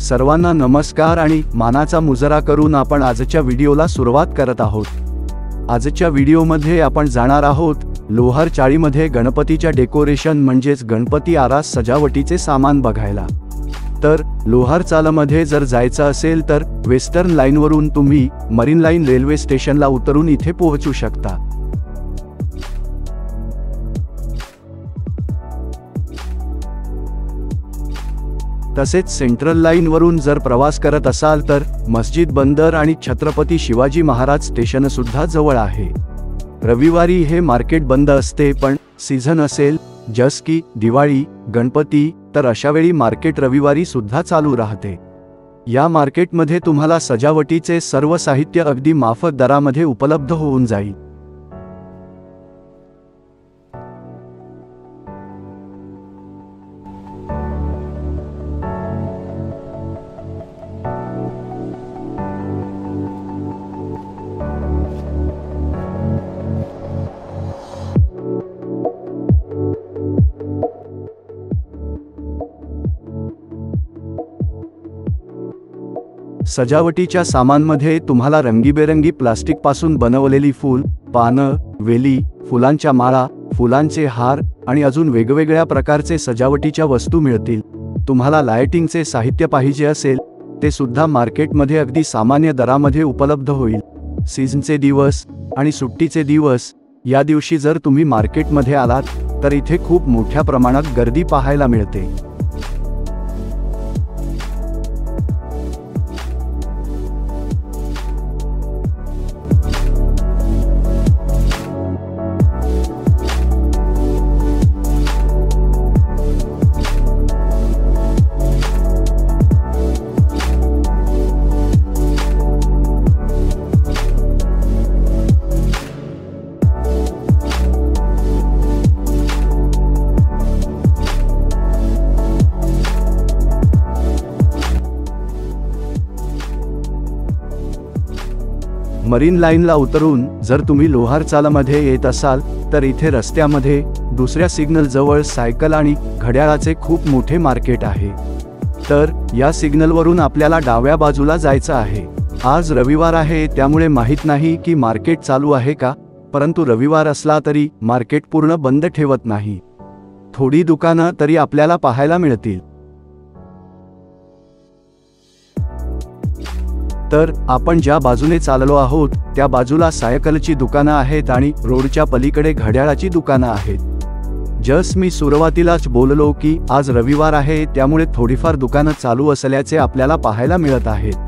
सर्वांना नमस्कार आणि मानाचा मुजरा करून आपण आजच्या व्हिडिओला सुरुवात करत आहोत। आजच्या व्हिडिओमध्ये आपण जाणार आहोत लोहार चाळीमध्ये गणपतीच्या डेकोरेशन म्हणजेच गणपती आरास सजावटीचे सामान बघायला। तर लोहार चालमध्ये जर जायचं असेल तर वेस्टर्न लाईनवरून तुम्ही मरीन लाईन रेल्वे स्टेशनला उतरून इथे पोहोचू शकता। तसेच सेंट्रल लाईन वरून जर प्रवास करत असाल तर मस्जिद बंदर आणि छत्रपती शिवाजी महाराज स्टेशन सुद्धा जवळ आहे। रविवारी हे मार्केट बंद असते, पण सीझन असेल जस की दिवाळी, गणपती, तर अशा वेळी मार्केट रविवारी सुद्धा चालू राहते। या मार्केटमध्ये तुम्हाला सजावटीचे सर्व साहित्य अगदी माफक दरामध्ये उपलब्ध होऊन जाईल। सजावटीच्या सामानमध्ये तुम्हाला रंगीबेरंगी प्लास्टिक पासून बनवलेली फूल, पानं, वेली, फुलांच्या माळा, फुलांचे हार आणि अजून वेगवेगळ्या प्रकारचे सजावटीच्या वस्तू मिळतील। तुम्हाला लाइटिंगचे साहित्य पाहिजे असेल ते सुद्धा मार्केटमध्ये अगदी सामान्य दरामध्ये उपलब्ध होईल। सीझनचे दिवस आणि सुट्टीचे दिवस या दिवशी जर तुम्ही मार्केटमध्ये आलात तर इथे खूप मोठ्या प्रमाणात गर्दी पाहायला मिळते। मरीन लाईनला उतरून जर तुम्ही लोहार चालमध्ये येत असाल तर इथे रस्त्यामध्ये दुसऱ्या सिग्नल जवळ सायकल आणि घड्याळाचे खूप मोठे मार्केट आहे। तर या सिग्नलवरून आपल्याला डाव्या बाजूला जायचं आहे। आज रविवार आहे त्यामुळे माहित नाही की मार्केट चालू आहे का, परंतु रविवार असला तरी मार्केट पूर्ण बंद ठेवत नाही। थोडी दुकानं तरी आपल्याला पाहायला मिळतील। तर आपण ज्या बाजूने चाललो आहोत त्या बाजूला सायकलची दुकानं आहेत आणि रोडच्या पलीकडे घड्याळाची दुकानं आहेत। जस मी सुरुवातीलाच बोललो की आज रविवार आहे त्यामुळे थोडीफार दुकानं चालू असल्याचे आपल्याला पाहायला मिळत आहेत।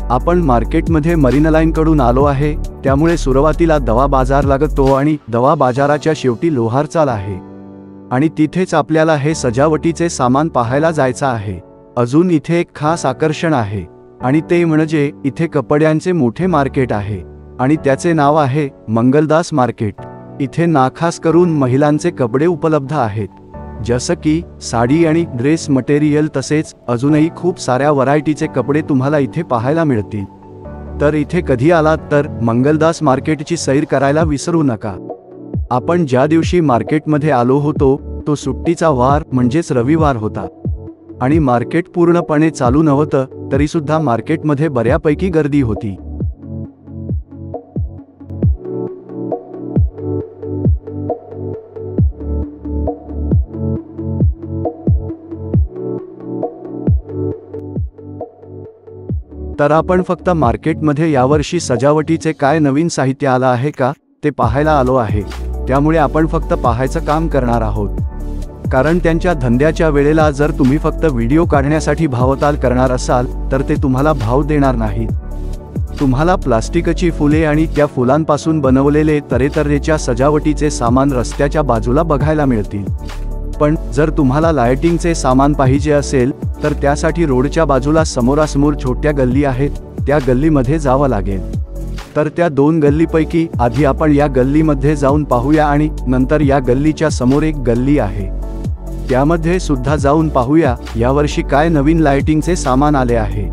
आपण मार्केटमध्ये मरीन लाईन कडून आलो आहे त्यामुळे सुरुवातीला दवा बाजार लागतो आणि दवा बाजाराच्या शेवटी लोहार चाल आहे आणि तिथेच आपल्याला हे सजावटीचे सामान पाहायला जायचं आहे। अजून इथे एक खास आकर्षण आहे आणि ते म्हणजे इथे कपड्यांचे मोठे मार्केट आहे आणि त्याचे नाव आहे मंगलदास मार्केट। इथे नाखास करून महिलांचे कपडे उपलब्ध आहेत, जसं की साडी आणि ड्रेस मटेरियल, तसेच अजूनही खूप साऱ्या व्हरायटीचे कपडे तुम्हाला इथे पाहायला मिळतील। तर इथे कधी आलात तर मंगलदास मार्केटची सैर करायला विसरू नका। आपण ज्या दिवशी मार्केटमध्ये आलो होतो तो सुट्टीचा वार म्हणजेच रविवार होता आणि मार्केट पूर्णपणे चालू नव्हतं तरी सुद्धा मार्केटमध्ये बऱ्यापैकी गर्दी होती। तर आपण फक्त मार्केटमध्ये यावर्षी सजावटीचे काय नवीन साहित्य आलं आहे का ते पाहायला आलो आहे, त्यामुळे आपण फक्त पाहायचं काम करणार आहोत। कारण त्यांच्या धंद्याच्या वेळेला जर तुम्ही फक्त व्हिडिओ काढण्यासाठी भावताल करणार असाल तर ते तुम्हाला भाव देणार नाहीत। तुम्हाला प्लास्टिकची फुले आणि त्या फुलांपासून बनवलेले तऱ्हेतऱ्हेच्या सजावटीचे सामान रस्त्याच्या बाजूला बघायला मिळतील। पण जर तुम्हाला लाइटिंगचे सामान पाहिजे असेल तर त्यासाठी रोडच्या बाजूला समोरासमोर छोट्या गल्ली आहेत, त्या गल्लीमध्ये जावं लागेल। तर त्या 2 गल्लीपैकी आधी आपण या गल्लीमध्ये जाऊन पाहूया आणि नंतर या गल्लीच्या समोर एक गल्ली आहे त्यामध्ये सुद्धा जाऊन पाहूया यावर्षी काय नवीन लाइटिंगचे सामान आले आहे।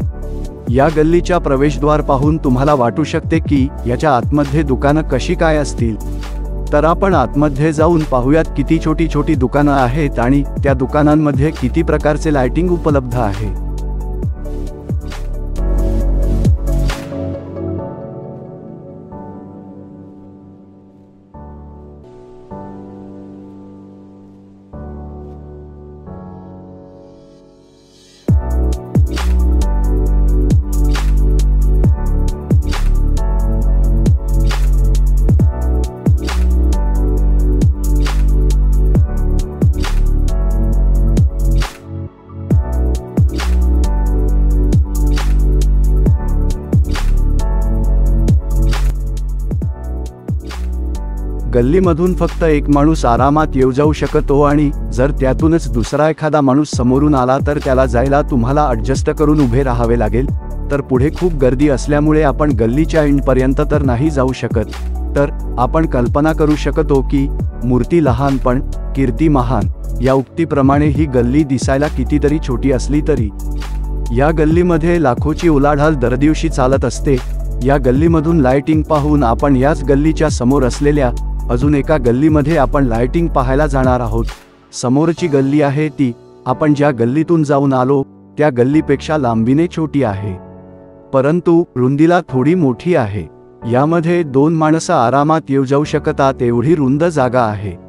या गल्लीच्या प्रवेशद्वार पाहून तुम्हाला वाटू शकते की याच्या आतमध्ये दुकानं कशी काय असतील, तर आपण आतमध्ये जाऊन पाहूयात किती छोटी छोटी दुकानं आहेत आणि त्या दुकानांमध्ये किती प्रकारचे लाइटिंग उपलब्ध आहे। गल्लीमधून फक्त एक माणूस आरामात येऊ जाऊ शकतो आणि जर त्यातूनच दुसरा एखादा माणूस समोरून आला तर त्याला जायला तुम्हाला ॲडजस्ट करून उभे राहावे लागेल। तर पुढे खूप गर्दी असल्यामुळे आपण गल्लीच्या एंडपर्यंत तर नाही जाऊ शकत। तर आपण कल्पना करू शकतो की मूर्ती लहान पण कीर्ती महान या उक्तीप्रमाणे ही गल्ली दिसायला कितीतरी छोटी असली तरी या गल्लीमध्ये लाखोची उलाढाल दरदिवशी चालत असते। या गल्लीमधून लाइटिंग पाहून आपण याच गल्लीच्या समोर असलेल्या अजून एका गल्लीमध्ये आपण लाइटिंग पाहायला जाणार आहोत। समोरची गल्ली आहे ती आपण ज्या गल्लीतून जाऊन आलो त्या गल्लीपेक्षा लांबीने छोटी आहे, परंतु रुंदीला थोडी मोठी आहे। यामध्ये 2 माणसं आरामात येऊ जाऊ शकतात एवढी रुंद जागा आहे।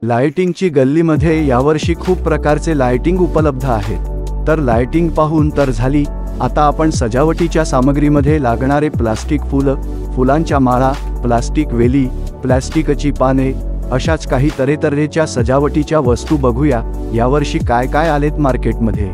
लाइटिंगची गल्लीमध्ये यावर्षी खूप प्रकारचे लाइटिंग उपलब्ध आहेत। तर लाइटिंग पाहून तर झाली, आता आपण सजावटीच्या सामग्रीमध्ये लागणारे प्लास्टिक फुलांच्या माळा, प्लास्टिक वेली, प्लास्टिकची पाने अशाच काही तऱ्हेतऱ्हेच्या सजावटीच्या वस्तू बघूया यावर्षी काय काय आलेत मार्केटमध्ये।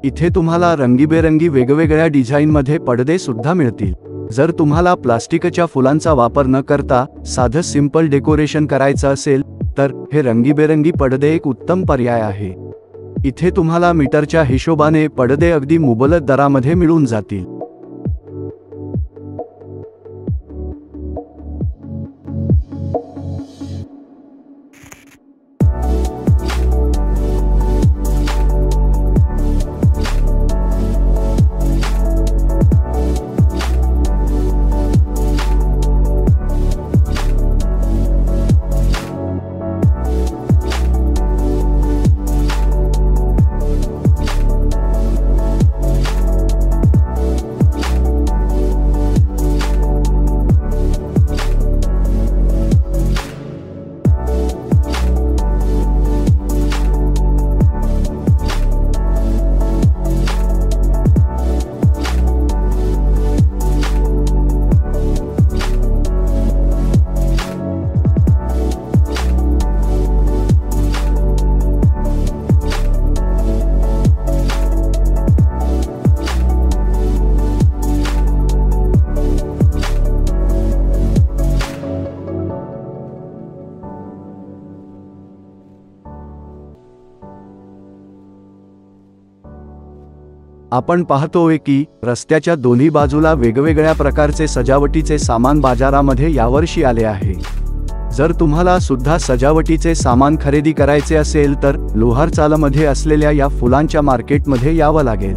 इथे तुम्हाला रंगीबेरंगी वेगवेगळ्या डिझाईनमध्ये पडदे सुद्धा मिळतील। जर तुम्हाला प्लास्टिकच्या फुलांचा वापर न करता साधं सिंपल डेकोरेशन करायचं असेल तर हे रंगीबेरंगी पडदे एक उत्तम पर्याय आहे। इथे तुम्हाला मीटरच्या हिशोबाने पडदे अगदी मुबलक दरामध्ये मिळून जातील। आपण पाहतोय की रस्त्याच्या दोन्ही बाजूला वेगवेगळ्या प्रकारचे सजावटीचे सामान बाजारामध्ये यावर्षी आले आहे। जर तुम्हाला सुद्धा सजावटीचे सामान खरेदी करायचे असेल तर लोहार चालमध्ये असलेल्या या फुलांच्या मार्केटमध्ये यावं लागेल।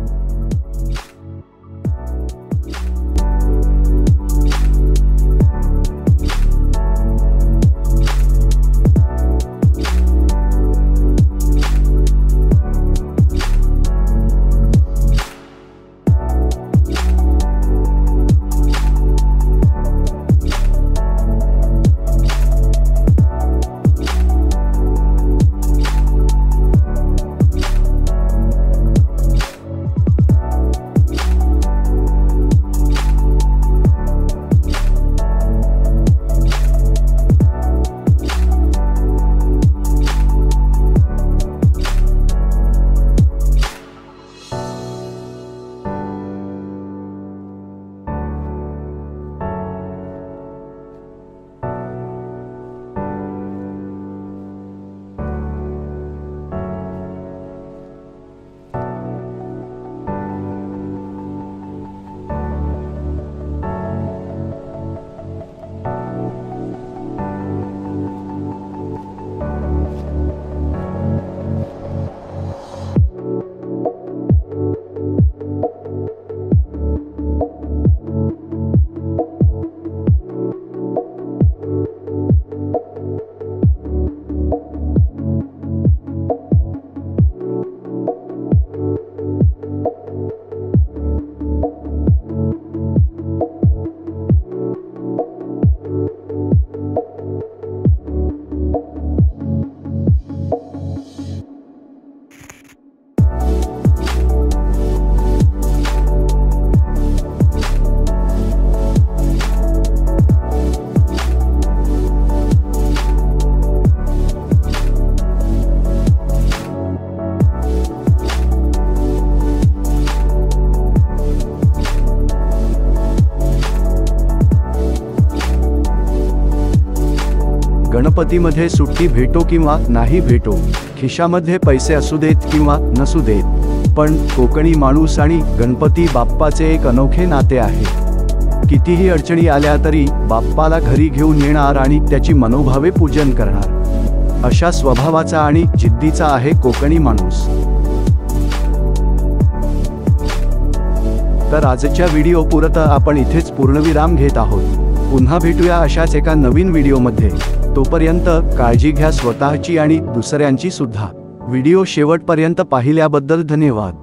गणपतीमध्ये सुट्टी भेटो किंवा नाही भेटो, खिशामध्ये पैसे असू देत किंवा नसू देत, पण कोकणी माणूस आणि गणपती बाप्पाचे एक अनोखे नाते आहे। कितीही अडचणी आल्या तरी बाप्पाला घरी घेऊन येणार आणि त्याची मनोभावे पूजन करणार, अशा स्वभावाचा आणि जिद्दीचा आहे कोकणी माणूस। तर आजच्या व्हिडिओ पुरता आपण इथेच पूर्णविराम घेत आहोत। पुन्हा भेटूया अशाच एका नवीन व्हिडिओमध्ये। तोपर्यंत काळजी घ्या स्वतःची आणि दुसऱ्यांची सुद्धा। व्हिडिओ शेवटपर्यंत पाहिल्याबद्दल धन्यवाद।